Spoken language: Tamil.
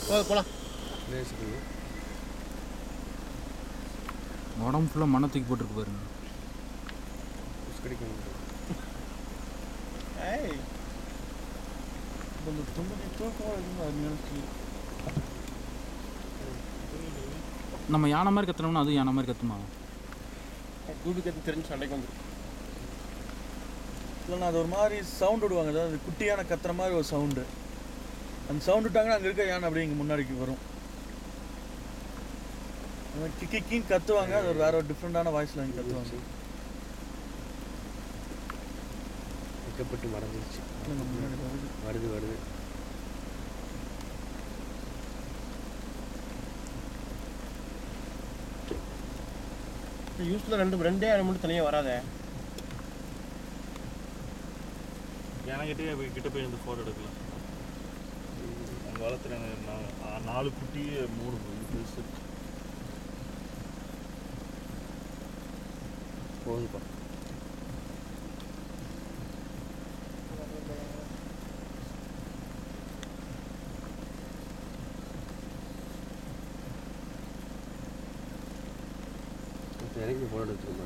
போகலாம். உடம்பு ஃபுல்லாக மண்ணை தூக்கி போட்டுருக்கு பாருங்க. ஏய் கொஞ்சம் தூக்கமாக இருக்குங்க அருமையான ஃபீல். நம்ம யானை மாதிரி கத்துனோம்னா அதுவும் யானை மாதிரி கத்துமா? கூடு கத்து தெரிஞ்சு சண்டைக்கு வந்துடும். இல்லைண்ணா அது ஒரு மாதிரி சவுண்ட் விடுவாங்க, அதாவது குட்டியான கத்துற மாதிரி ஒரு சவுண்டு. அந்த சவுண்ட் விட்டாங்கன்னா அங்கே இருக்க யானை அப்படியே இங்கே முன்னாடிக்கு வரும். கிக்கின்னு கத்துவாங்க, அது ஒரு வேற ஒரு டிஃப்ரெண்டான வாய்ஸில் அங்கே கத்துவாங்க. வைக்கப்பட்டு மறைஞ்சிருச்சு. வருது வருது. யூஸ்ல ரெண்டே யானை மட்டும் தனியாக வராதே. யானைகிட்டே கிட்ட போய் இந்த ஃபோட்டோ எடுக்கலாம். அங்கே வளர்த்துறாங்க 4 குட்டி 3 பெருசு. போகுதுப்பா. இறங்கி போட எடுத்துருமா.